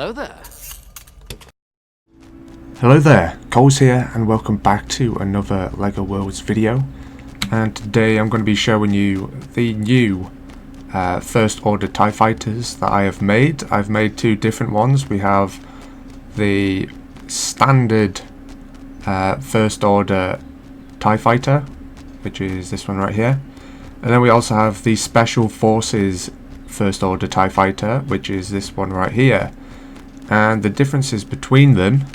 Hello there. Hello there, Koles here, and welcome back to another LEGO Worlds video. And today I'm going to be showing you the new First Order TIE Fighters that I have made. I've made two different ones. We have the standard First Order TIE Fighter, which is this one right here. And then we also have the Special Forces First Order TIE Fighter, which is this one right here. And the differences between them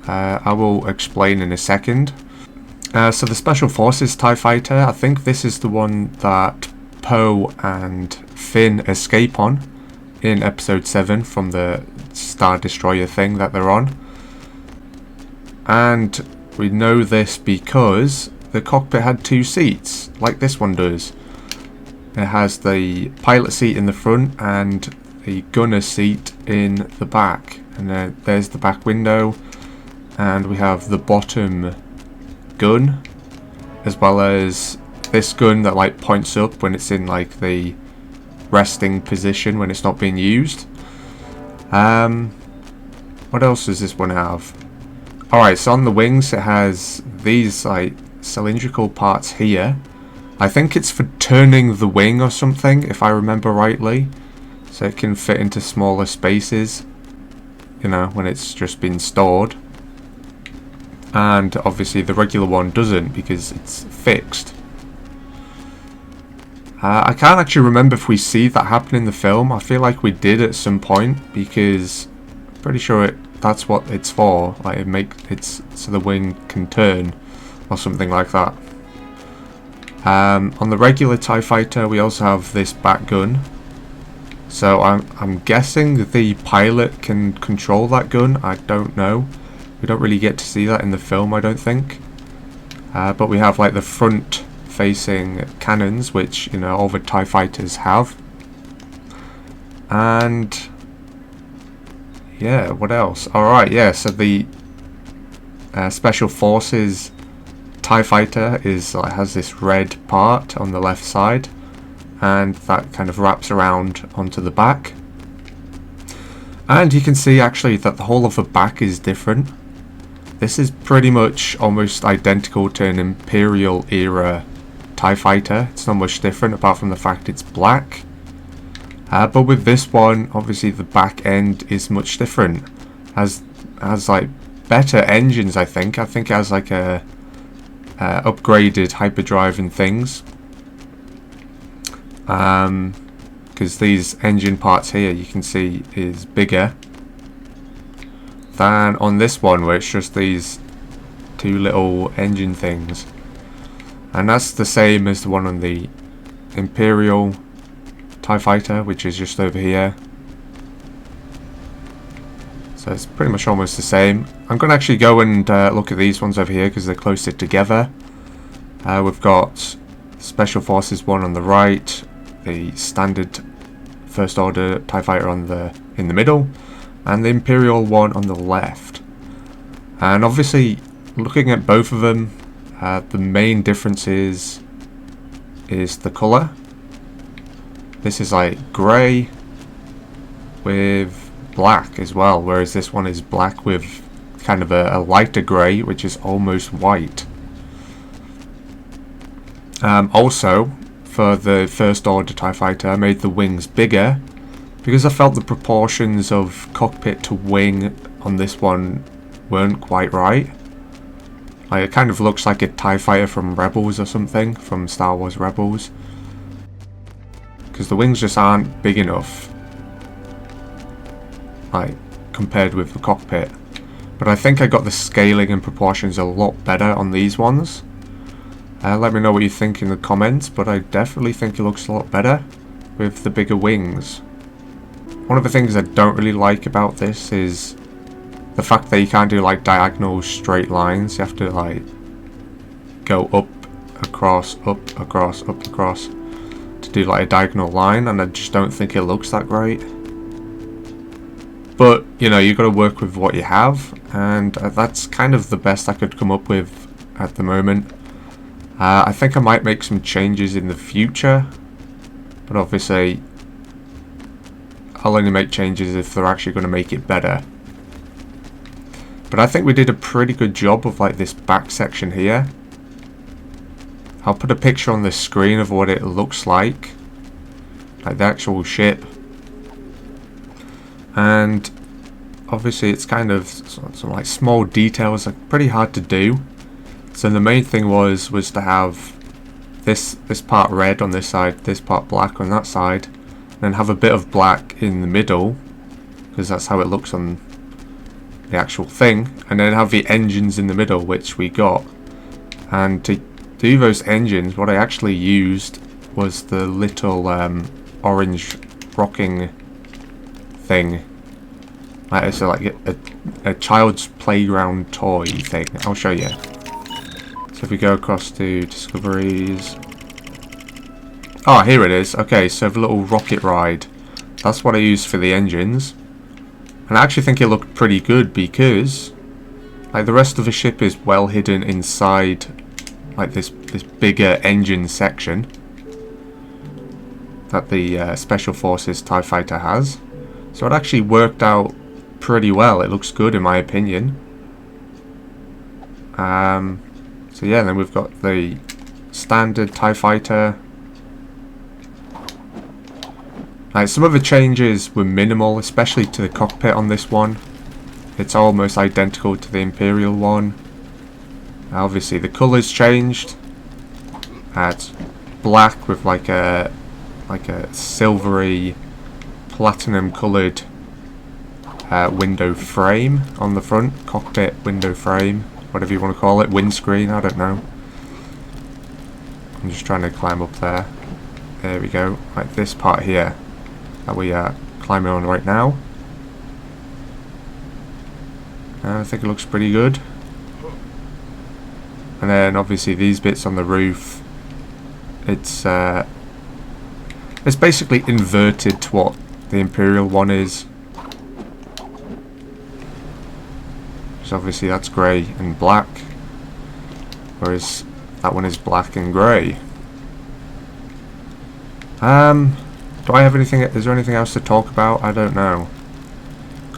I will explain in a second. So the Special Forces TIE Fighter, I think this is the one that Poe and Finn escape on in episode 7 from the Star Destroyer thing that they're on. And we know this because the cockpit had two seats, like this one does. It has the pilot seat in the front and the gunner seat in the back. And then there's the back window. And we have the bottom gun, as well as this gun that like points up when it's in like the resting position when it's not being used. What else does this one have? Alright, so on the wings it has these like cylindrical parts here. I think it's for turning the wing or something, if I remember rightly. So it can fit into smaller spaces, you know, when it's just been stored. And obviously the regular one doesn't because it's fixed. I can't actually remember if we see that happen in the film. I feel like we did at some point because I'm pretty sure that's what it's for. Like it's so the wing can turn or something like that. On the regular TIE Fighter we also have this back gun. So I'm guessing the pilot can control that gun. I don't know. We don't really get to see that in the film, I don't think. But we have like the front facing cannons, which, you know, all the TIE Fighters have. And yeah, what else? Alright, yeah, so the Special Forces TIE Fighter has this red part on the left side, and that kind of wraps around onto the back. And you can see actually that the whole of the back is different. This is pretty much almost identical to an Imperial era TIE Fighter. It's not much different apart from the fact it's black. But with this one, obviously the back end is much different. Has like better engines, I think. I think it has like a upgraded hyperdrive and things. Because these engine parts here you can see is bigger than on this one, where it's just these two little engine things. And that's the same as the one on the Imperial TIE Fighter, which is just over here. So it's pretty much almost the same. I'm going to actually go and look at these ones over here because they're closer together. We've got Special Forces one on the right, the standard First Order TIE Fighter in the middle, and the Imperial one on the left. And obviously, looking at both of them, the main difference is the colour. This is like grey with black as well, whereas this one is black with kind of a lighter grey, which is almost white. Also, for the First Order TIE Fighter, I made the wings bigger because I felt the proportions of cockpit to wing on this one weren't quite right. Like, it kind of looks like a TIE Fighter from Rebels or something, from Star Wars Rebels. Because the wings just aren't big enough, like, compared with the cockpit. But I think I got the scaling and proportions a lot better on these ones. Let me know what you think in the comments, but I definitely think it looks a lot better with the bigger wings. One of the things I don't really like about this is the fact that you can't do like diagonal straight lines. You have to like go up, across, up, across, up, across to do like a diagonal line, and I just don't think it looks that great. But, you know, you've got to work with what you have, and that's kind of the best I could come up with at the moment. I think I might make some changes in the future, but obviously I'll only make changes if they're actually going to make it better. But I think we did a pretty good job of like this back section here. I'll put a picture on the screen of what it looks like the actual ship. And obviously it's kind of some like small details, like pretty hard to do. So the main thing was to have this part red on this side, this part black on that side, and then have a bit of black in the middle, because that's how it looks on the actual thing, and then have the engines in the middle, which we got. And to do those engines, what I actually used was the little orange rocking thing. It's like a child's playground toy thing. I'll show you. So if we go across to discoveries. Oh, here it is. Okay, so the little rocket ride. That's what I used for the engines. And I actually think it looked pretty good because like the rest of the ship is well hidden inside like this bigger engine section that the Special Forces TIE Fighter has. So it actually worked out pretty well. It looks good in my opinion. So yeah, then we've got the standard TIE Fighter. Some of the changes were minimal, especially to the cockpit on this one. It's almost identical to the Imperial one. Obviously the colours changed. It's black with like a silvery platinum coloured window frame on the front. Cockpit window frame, whatever you want to call it. Windscreen, I don't know. I'm just trying to climb up there. There we go. Like this part here that we are climbing on right now. I think it looks pretty good. And then obviously these bits on the roof, it's basically inverted to what the Imperial one is. So obviously that's grey and black, whereas that one is black and grey. Do I have anything? Is there anything else to talk about? I don't know.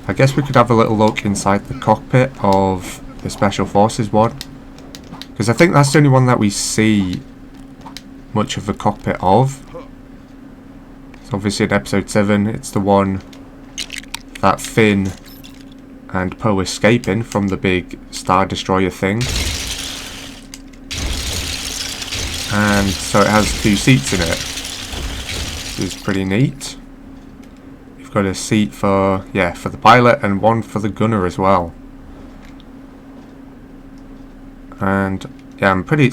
I guess we could have a little look inside the cockpit of the Special Forces one, because I think that's the only one that we see much of the cockpit of. So obviously in episode 7 it's the one that Finn and Poe escape in from the big Star Destroyer thing. And so it has 2 seats in it, which is pretty neat. You've got a seat for the pilot and one for the gunner as well. And yeah, I'm pretty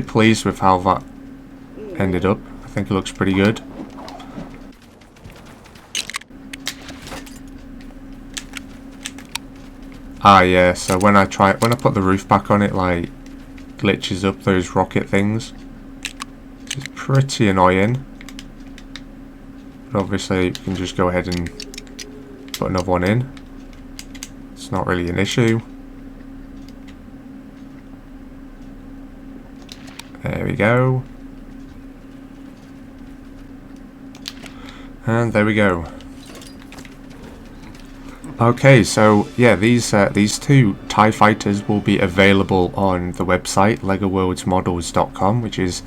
pleased with how that ended up. I think it looks pretty good. Ah yeah, so when I put the roof back on, it like glitches up those rocket things. It's pretty annoying. But obviously you can just go ahead and put another one in. It's not really an issue. There we go. And there we go. Okay, so yeah, these 2 TIE Fighters will be available on the website legoworldsmodels.com, which is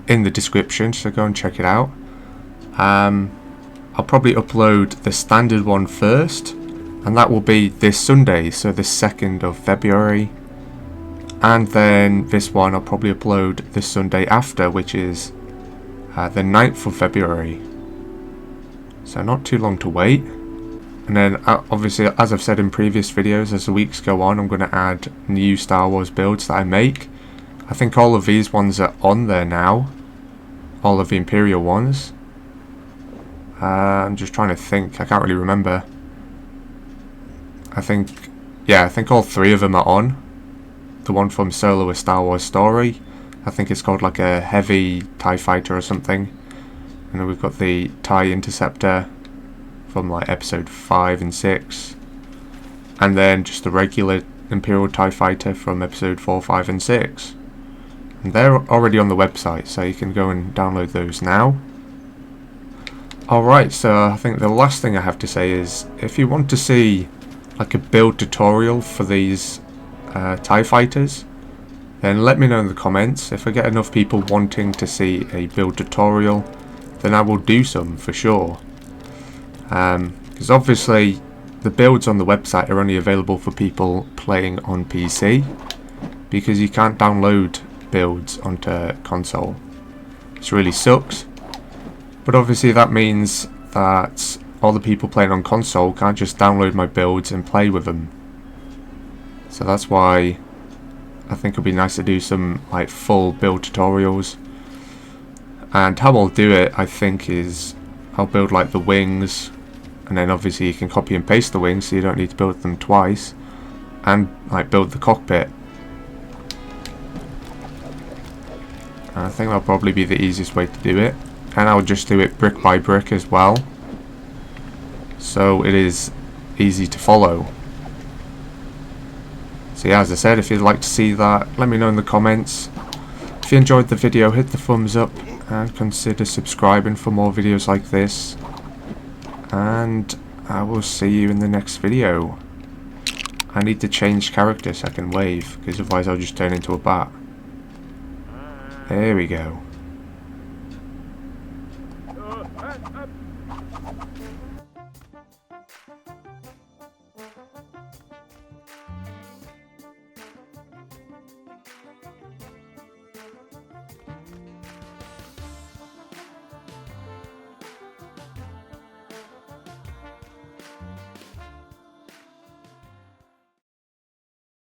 in the description, so go and check it out. I'll probably upload the standard one first, and that will be this Sunday, so the 2nd of February. And then this one I'll probably upload the Sunday after, which is the 9th of February. So not too long to wait. And then obviously, as I've said in previous videos, as the weeks go on, I'm going to add new Star Wars builds that I make. I think all of these ones are on there now. All of the Imperial ones. I'm just trying to think. I can't really remember. I think all 3 of them are on. The one from Solo: A Star Wars Story, I think it's called like a heavy TIE Fighter or something. And then we've got the TIE Interceptor from like episode 5 and 6. And then just the regular Imperial TIE Fighter from episode 4, 5 and 6. And they're already on the website, so you can go and download those now. Alright, so I think the last thing I have to say is, if you want to see like a build tutorial for these TIE fighters, then let me know in the comments. If I get enough people wanting to see a build tutorial, then I will do some for sure. Because obviously the builds on the website are only available for people playing on PC, because you can't download builds onto console. This really sucks. But obviously that means that all the people playing on console can't just download my builds and play with them. So that's why I think it'd be nice to do some like full build tutorials. And how I'll do it, I think, is I'll build like the wings, and then obviously you can copy and paste the wings so you don't need to build them twice, and like build the cockpit. And I think that'll probably be the easiest way to do it. And I'll just do it brick by brick as well, so it is easy to follow. So yeah, as I said, if you'd like to see that, let me know in the comments. If you enjoyed the video, hit the thumbs up and consider subscribing for more videos like this. And I will see you in the next video. I need to change character so I can wave, because otherwise I'll just turn into a bat. There we go.